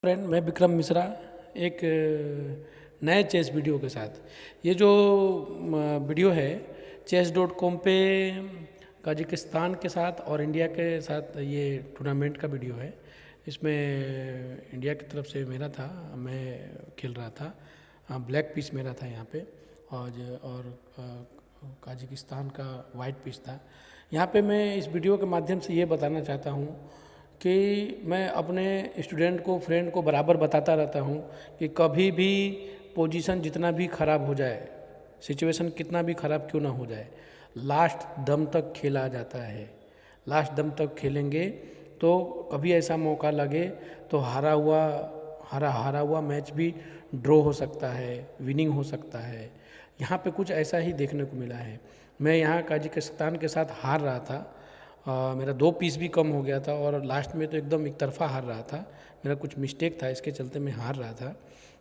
Friend, मैं विक्रम मिश्रा एक नए चेस वीडियो के साथ। ये जो वीडियो है chess.com पे कजाकिस्तान के साथ और इंडिया के साथ ये टूर्नामेंट का वीडियो है। इसमें इंडिया की तरफ से मेरा था, मैं खेल रहा था, ब्लैक पीस मेरा था यहाँ पे और कजाकिस्तान का वाइट पीस था। यहाँ पे मैं इस वीडियो के माध्यम से ये बताना चाहता हूँ कि मैं अपने स्टूडेंट को, फ्रेंड को बराबर बताता रहता हूँ कि कभी भी पोजीशन जितना भी ख़राब हो जाए, सिचुएशन कितना भी ख़राब क्यों ना हो जाए, लास्ट दम तक खेला जाता है। लास्ट दम तक खेलेंगे तो कभी ऐसा मौका लगे तो हारा हुआ मैच भी ड्रॉ हो सकता है, विनिंग हो सकता है। यहाँ पे कुछ ऐसा ही देखने को मिला है। मैं यहाँ कजाकिस्तान के साथ हार रहा था, मेरा 2 पीस भी कम हो गया था और लास्ट में तो एकदम एक तरफा हार रहा था। मेरा कुछ मिस्टेक था, इसके चलते मैं हार रहा था,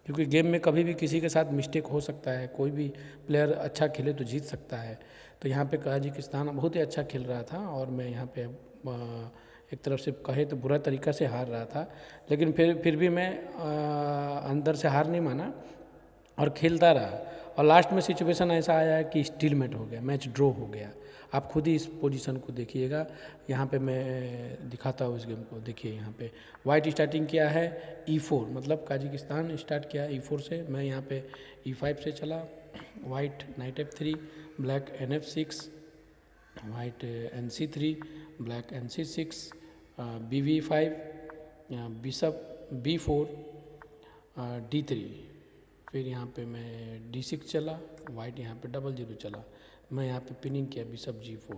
क्योंकि गेम में कभी भी किसी के साथ मिस्टेक हो सकता है। कोई भी प्लेयर अच्छा खेले तो जीत सकता है। तो यहाँ पे कजाकिस्तान बहुत ही अच्छा खेल रहा था और मैं यहाँ पे एक तरफ से कहे तो बुरा तरीक़ा से हार रहा था, लेकिन फिर भी मैं अंदर से हार नहीं माना और खेलता रहा। और लास्ट में सिचुएशन ऐसा आया कि स्टीलमेट हो गया, मैच ड्रॉ हो गया। आप खुद ही इस पोजीशन को देखिएगा। यहाँ पे मैं दिखाता हूँ इस गेम को, देखिए यहाँ पे वाइट स्टार्टिंग किया है E4, मतलब कजाकिस्तान स्टार्ट किया E4 से। मैं यहाँ पे E5 से चला, white night F3, black NF6, white NC3, black NC6, BV5, bishop B4, D3। फिर यहाँ पे मैं D6 चला, वाइट यहाँ पे डबल जीरो चला। मैं यहाँ पे पिनिंग किया बिशप G4।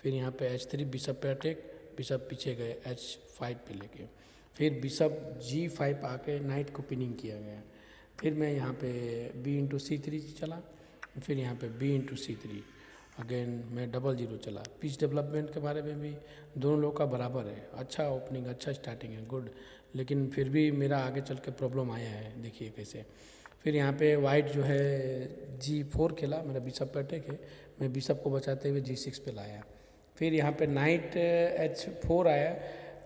फिर यहाँ पे H3, बिशप पे अटैक, बिशप पीछे गए H5 पे लेके। फिर बिशप G5 आके नाइट को पिनिंग किया गया। फिर मैं यहाँ पे B/C3 चला, फिर यहाँ पे B/C3। अगेन मैं डबल जीरो चला। पिच डेवलपमेंट के बारे में भी दोनों लोग का बराबर है, अच्छा ओपनिंग, अच्छा स्टार्टिंग है, गुड। लेकिन फिर भी मेरा आगे चल के प्रॉब्लम आया है, देखिए कैसे। फिर यहाँ पे वाइट जो है G4 खेला, मेरा बिशप पे अटैक है, मैं बिशप को बचाते हुए G6 पे लाया। फिर यहाँ पे नाइट H4 आया,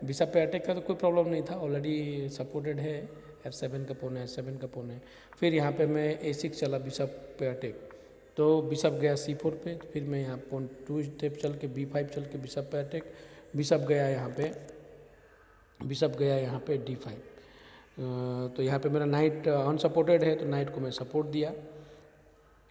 बिशप पे अटैक का तो कोई प्रॉब्लम नहीं था, ऑलरेडी सपोर्टेड है, F7 का पोन है, H7 का पोन है। फिर यहाँ पे मैं A6 चला, बिशप पे अटैक, तो बिशप गया C4 पे। फिर मैं यहाँ पोन 2 स्टेप चल के B5 चल के बिशप पे अटैक, बिशप गया यहाँ पे D5। तो यहाँ पे मेरा नाइट अनसपोर्टेड है, तो नाइट को मैं सपोर्ट दिया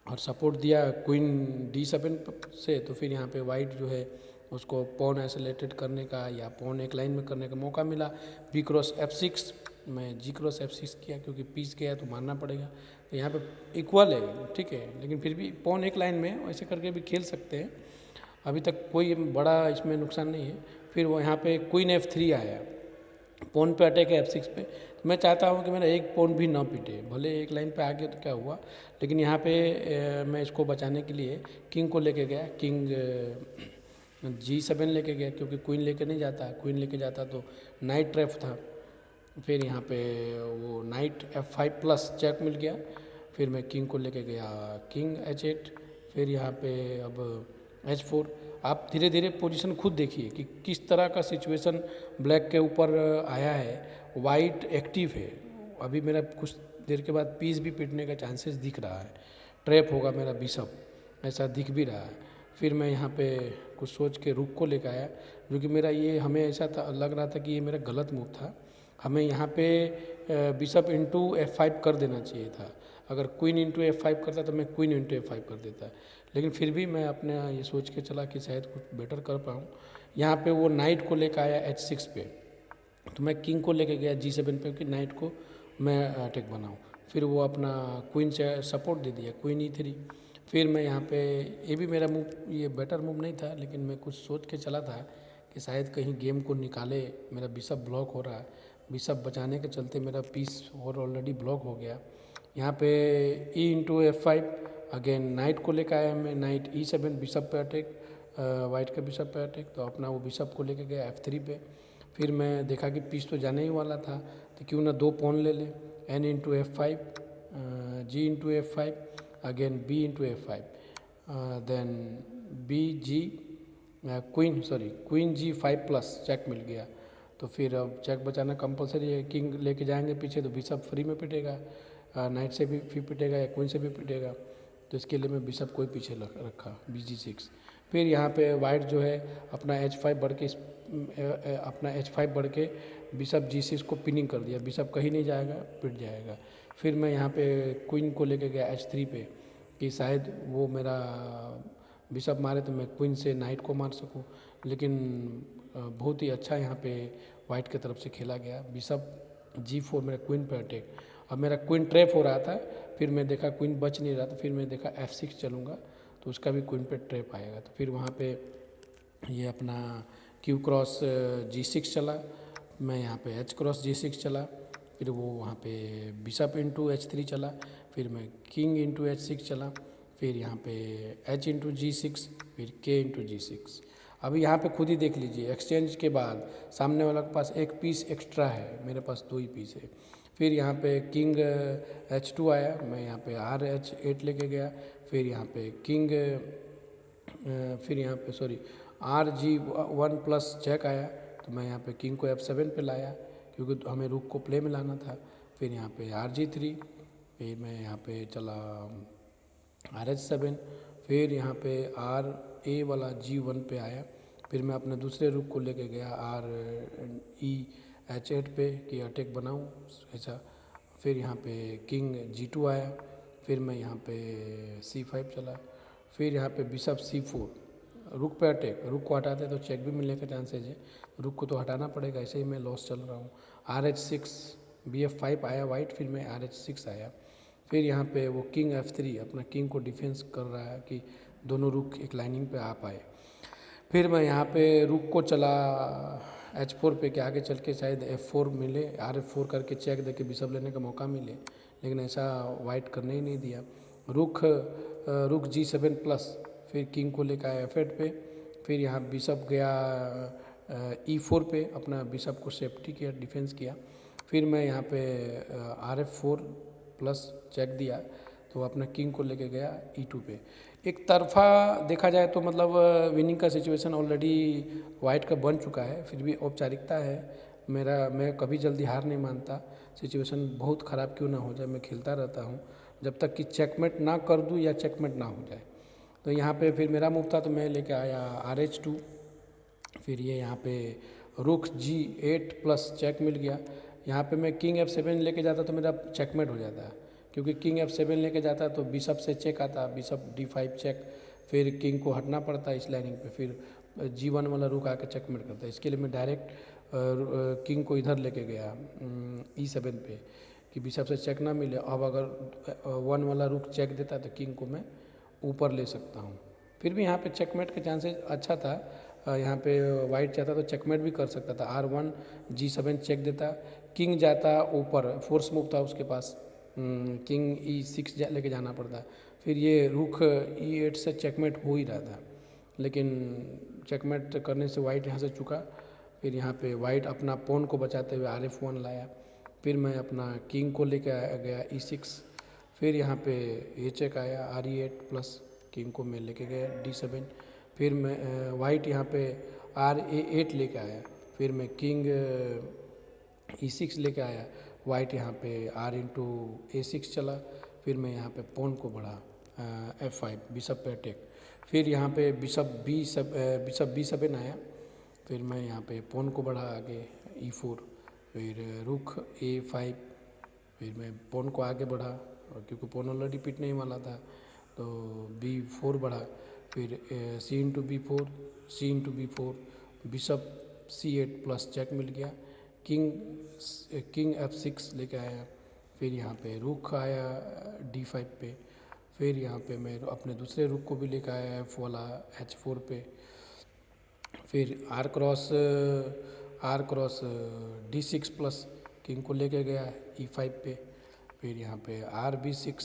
और सपोर्ट दिया क्वीन D7 से। तो फिर यहाँ पे वाइट जो है उसको पॉन आइसोलेटेड करने का या पॉन एक लाइन में करने का मौका मिला। B×F6, मैं G×F6 किया, क्योंकि पीस गया तो मारना पड़ेगा। तो यहाँ पे इक्वल है, ठीक है, लेकिन फिर भी पॉन एक लाइन में ऐसे करके भी खेल सकते हैं, अभी तक कोई बड़ा इसमें नुकसान नहीं है। फिर वो यहाँ पे क्वीन F3 आया, पॉन पे अटैक है F6 पे। तो मैं चाहता हूँ कि मेरा एक पॉन भी ना पिटे, भले एक लाइन पे आ गया तो क्या हुआ, लेकिन यहाँ पे मैं इसको बचाने के लिए किंग को लेके गया, किंग G7 लेके गया, क्योंकि क्वीन लेके नहीं जाता, क्वीन लेके जाता तो नाइट ट्रैप था। फिर यहाँ पे वो नाइट F5 प्लस चेक मिल गया। फिर मैं किंग को लेके गया, किंग H8। फिर यहाँ पे अब H4। आप धीरे धीरे पोजीशन खुद देखिए कि किस तरह का सिचुएशन ब्लैक के ऊपर आया है। वाइट एक्टिव है, अभी मेरा कुछ देर के बाद पीस भी पिटने का चांसेस दिख रहा है, ट्रैप होगा मेरा बिशप, ऐसा दिख भी रहा है। फिर मैं यहाँ पे कुछ सोच के रुक को लेकर आया, जो कि मेरा ये हमें ऐसा था, लग रहा था कि ये मेरा गलत मूव था। हमें यहाँ पे बिशप F5 कर देना चाहिए था। अगर क्वीन F5 करता तो मैं क्वीन F5 कर देता, लेकिन फिर भी मैं अपने ये सोच के चला कि शायद कुछ बेटर कर पाऊँ। यहाँ पे वो नाइट को लेकर आया H6 पे, तो मैं किंग को लेके गया G7 पे कि नाइट को मैं अटैक बनाऊँ। फिर वो अपना क्वीन से सपोर्ट दे दिया, क्वीन E3। फिर मैं यहाँ पे, ये भी मेरा मूव, ये बेटर मूव नहीं था, लेकिन मैं कुछ सोच के चला था कि शायद कहीं गेम को निकाले। मेरा बिशप ब्लॉक हो रहा है, बिशप बचाने के चलते मेरा पीस और ऑलरेडी ब्लॉक हो गया। यहाँ पे E/F5, अगेन नाइट को लेकर आया मैं, नाइट E7, बिशप पे अटैक, वाइट के बिशप पे अटैक, तो अपना वो बिशप को लेके गया F3 पे। फिर मैं देखा कि पीस तो जाने ही वाला था, तो क्यों ना 2 पॉन ले ले, N/F5, G/F5, again B/F5, then queen G5 plus check मिल गया। तो फिर अब चेक बचाना कंपलसरी है। किंग लेके जाएंगे पीछे तो बिशप फ्री में पिटेगा, नाइट से भी फिर पिटेगा या क्वीन से भी पिटेगा, तो इसके लिए मैं बिशप को ही पीछे रखा bg6। फिर यहाँ पे वाइट जो है अपना h5 बढ़ के अपना h5 बढ़ के बिशप g6 को पिनिंग कर दिया, बिशप कहीं नहीं जाएगा, पिट जाएगा। फिर मैं यहाँ पे क्वीन को लेके गया h3 पे कि शायद वो मेरा बिशप मारे तो मैं क्वीन से नाइट को मार सकूं, लेकिन बहुत ही अच्छा यहाँ पे वाइट की तरफ से खेला गया। बिशप g4 मेरा क्वीन पे अटैक, अब मेरा क्वीन ट्रैप हो रहा था, फिर मैं देखा क्वीन बच नहीं रहा था, फिर मैं देखा f6 चलूँगा तो उसका भी क्वीन पे ट्रैप आएगा, तो फिर वहाँ पे ये अपना q क्रॉस g6 चला, मैं यहाँ पे h क्रॉस g6 चला, फिर वो वहाँ पे बिशप इंटू h3 चला, फिर मैं किंग इंटू h6 चला, फिर यहाँ पे h इंटू g6, फिर k इंटू g6। अभी यहाँ पे खुद ही देख लीजिए, एक्सचेंज के बाद सामने वाला के पास एक पीस एक्स्ट्रा है, मेरे पास 2 ही पीस है। फिर यहाँ पे किंग h2 आया, मैं यहाँ पे RH8 लेके गया, फिर यहाँ पे किंग फिर यहाँ पे सॉरी RG1 प्लस चेक आया, तो मैं यहाँ पे किंग को F7 पे लाया क्योंकि हमें रुक को प्ले में लाना था। फिर यहाँ पे RG3, फिर मैं यहाँ पे चला RH7, फिर यहाँ पे RA वाला G1 पे आया, फिर मैं अपने दूसरे रुक को लेके गया REH8 पे कि अटैक बनाऊँ ऐसा। फिर यहाँ पे किंग G2 आया, फिर मैं यहाँ पे C5 चला, फिर यहाँ पे बिशप C4, रुक पे अटैक, रुक को हटाते तो चेक भी मिलने का चांसेज है, रुक को तो हटाना पड़ेगा, ऐसे ही मैं लॉस चल रहा हूँ। RH6 BF5 आया वाइट, फिर मैं RH6 आया, फिर यहाँ पे वो किंग F3 अपना किंग को डिफेंस कर रहा है कि दोनों रुक एक लाइनिंग पे आ पाए। फिर मैं यहाँ पे रुक को चला H4 पे कि आगे चल के शायद F4 मिले, RF4 करके चेक दे के बिशप लेने का मौका मिले, लेकिन ऐसा वाइट करने ही नहीं दिया। रुक G7 प्लस, फिर किंग को लेकर आया F8 पे, फिर यहाँ बिशप गया E4 पे, अपना बिशप को सेफ्टी किया, डिफेंस किया। फिर मैं यहाँ पे RF4 प्लस चेक दिया, तो अपना किंग को लेके गया E2 पे। एक तरफा देखा जाए तो मतलब विनिंग का सिचुएशन ऑलरेडी वाइट का बन चुका है, फिर भी औपचारिकता है मैं कभी जल्दी हार नहीं मानता, सिचुएशन बहुत ख़राब क्यों ना हो जाए, मैं खेलता रहता हूँ जब तक कि चेकमेट ना कर दूँ या चेकमेट ना हो जाए। तो यहाँ पे फिर मेरा मूव था तो मैं लेके आया RH2, फिर ये यहाँ पे रुक G8 प्लस चेक मिल गया। यहाँ पे मैं किंग F7 लेके जाता तो मेरा चेकमेट हो जाता, क्योंकि किंग F7 लेके जाता तो बिशप से चेक आता, बिशप D5 चेक, फिर किंग को हटना पड़ता इस लाइनिंग पे, फिर G1 वाला रुक आके चेकमेट करता। इसके लिए मैं डायरेक्ट किंग को इधर लेके गया E7 पे कि बिशप से चेक ना मिले। अब अगर 1 वाला रुक चेक देता तो किंग को मैं ऊपर ले सकता हूँ। फिर भी यहाँ पे चेकमेट के चांसेस अच्छा था, यहाँ पे वाइट चाहता तो चेकमेट भी कर सकता था, R1 G7 चेक देता, किंग जाता ऊपर, फोर्स मूव था उसके पास, किंग E6 लेके जाना पड़ता, फिर ये रुख E8 से चेकमेट हो ही रहा था, लेकिन चेकमेट करने से वाइट यहाँ से चुका। फिर यहाँ पे वाइट अपना पोन को बचाते हुए RF1 लाया, फिर मैं अपना किंग को लेके गया E6, फिर यहाँ पे ये चेक आया RE8 प्लस, किंग को मैं लेके गया D7, फिर मैं वाइट यहाँ पे RA8 लेके आया, फिर मैं किंग E6 लेके आया, वाइट यहाँ पे R/A6 चला, फिर मैं यहाँ पे पोन को बढ़ा F5 बिशप पे अटैक, फिर यहाँ पे बिशप B7 आया, फिर मैं यहाँ पे पोन को बढ़ा आगे E4, फिर रुख A5, फिर मैं पोन को आगे बढ़ा क्योंकि पोन ऑलरेडी पिटने ही वाला था, तो B4 बढ़ा, फिर C/B4 bishop C8 plus check मिल गया, किंग F6 लेके आया, फिर यहाँ पे रुख आया D5 पे, फिर यहाँ पे मैं अपने दूसरे रुख को भी लेकर आया F वाला H4 पे, फिर R cross D6 plus, king को लेके गया E5 पे, फिर यहाँ पे RB6,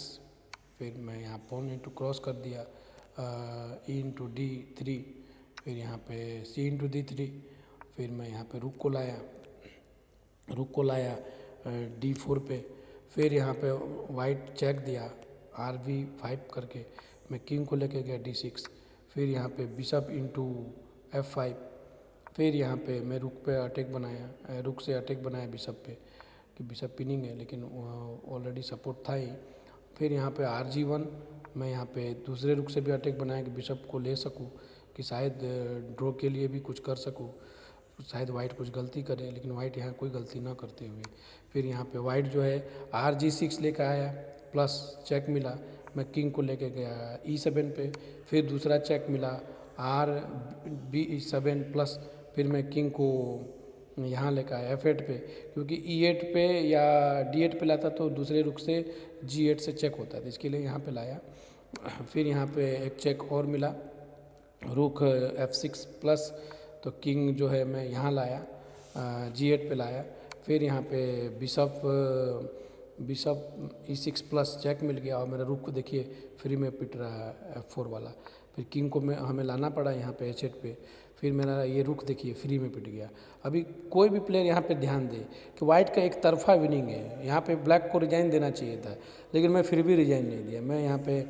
फिर मैं यहाँ पोन इंटू क्रॉस कर दिया E/D3, फिर यहाँ पे C/D3, फिर मैं यहाँ पे रुक को लाया D4 पे, फिर यहाँ पे वाइट चेक दिया RB5 करके, मैं किंग को लेके गया D6, फिर यहाँ पे बिशप इंटू F5, फिर यहाँ पे मैं रुक पे अटैक बनाया, रुक से अटैक बनाया बिशप पे कि बिशप पिनिंग है, लेकिन ऑलरेडी सपोर्ट था ही। फिर यहाँ पे RG1 मैं यहाँ पे दूसरे रुक से भी अटैक बनाया कि बिशप को ले सकूँ, कि शायद ड्रॉ के लिए भी कुछ कर सकूँ, शायद वाइट कुछ गलती करे, लेकिन वाइट यहाँ कोई गलती ना करते हुए फिर यहाँ पे वाइट जो है RG6 लेकर आया, प्लस चेक मिला, मैं किंग को लेके गया E7 पे, फिर दूसरा चेक मिला RB7 प्लस, फिर मैं किंग को यहाँ लेकर आया F8 पे, क्योंकि E8 पे या D8 पे लाता तो दूसरे रुक से G8 से चेक होता था, इसके लिए यहाँ पे लाया। फिर यहाँ पे एक चेक और मिला रुक F6 प्लस, तो किंग जो है मैं यहाँ लाया G8 पे लाया। फिर यहाँ पे बिशप E6 प्लस चेक मिल गया और मेरा रुक को देखिए फ्री में पिट रहा है F4 वाला। फिर किंग को हमें लाना पड़ा यहाँ पे H8 पे, फिर मेरा ये रुक देखिए फ्री में पिट गया। अभी कोई भी प्लेयर यहाँ पे ध्यान दे कि वाइट का एक तरफा विनिंग है, यहाँ पे ब्लैक को रिजाइन देना चाहिए था, लेकिन मैं फिर भी रिजाइन नहीं दिया। मैं यहाँ पे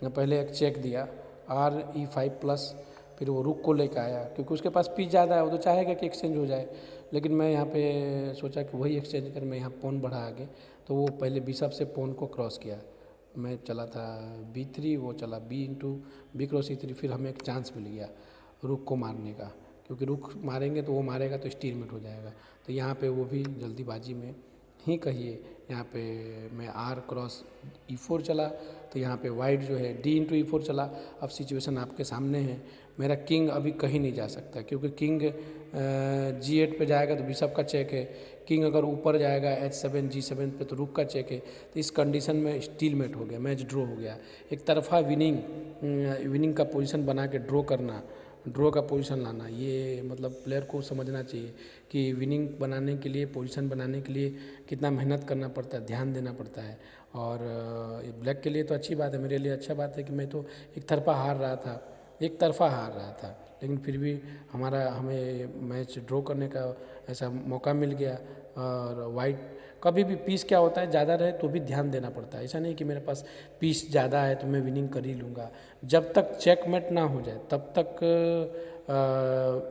पहले एक चेक दिया RE5 प्लस, फिर वो रुक को लेकर आया क्योंकि उसके पास पीस ज़्यादा है, वो तो चाहेगा कि एक्सचेंज हो जाए, लेकिन मैं यहाँ पे सोचा कि वही एक्सचेंज कर, मैं यहाँ पोन बढ़ा आगे, तो वो पहले बिशप से पोन को क्रॉस किया। मैं चला था B3, वो चला B क्रॉस E3, फिर हमें एक चांस मिल गया रुक को मारने का, क्योंकि रुक मारेंगे तो वो मारेगा तो स्टीलमेट हो जाएगा। तो यहाँ पे वो भी जल्दीबाजी में ही कहिए, यहाँ पे मैं R क्रॉस E4 चला, तो यहाँ पे वाइट जो है D/E4 चला। अब सिचुएशन आपके सामने है, मेरा किंग अभी कहीं नहीं जा सकता, क्योंकि किंग G8 पे जाएगा तो बिशप का चेक है, किंग अगर ऊपर जाएगा H7 G7 पे तो रुक का चेक है। तो इस कंडीशन में स्टीलमेट हो गया, मैच ड्रॉ हो गया। एक तरफा विनिंग का पोजीशन बना के ड्रॉ का पोजीशन लाना, ये मतलब प्लेयर को समझना चाहिए कि विनिंग बनाने के लिए, पोजीशन बनाने के लिए कितना मेहनत करना पड़ता है, ध्यान देना पड़ता है। और ब्लैक के लिए तो अच्छी बात है, मेरे लिए अच्छा बात है कि मैं तो एक तरफा हार रहा था, लेकिन फिर भी हमें मैच ड्रॉ करने का ऐसा मौका मिल गया। और वाइट कभी भी पीस क्या होता है, ज़्यादा रहे तो भी ध्यान देना पड़ता है, ऐसा नहीं कि मेरे पास पीस ज़्यादा है तो मैं विनिंग कर ही लूँगा। जब तक चेकमेट ना हो जाए तब तक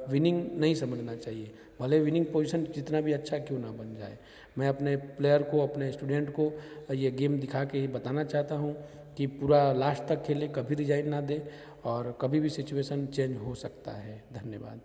विनिंग नहीं समझना चाहिए, भले विनिंग पोजीशन जितना भी अच्छा क्यों ना बन जाए। मैं अपने प्लेयर को, अपने स्टूडेंट को ये गेम दिखा के ही बताना चाहता हूँ कि पूरा लास्ट तक खेले, कभी रिजाइन ना दे, और कभी भी सिचुएशन चेंज हो सकता है। धन्यवाद।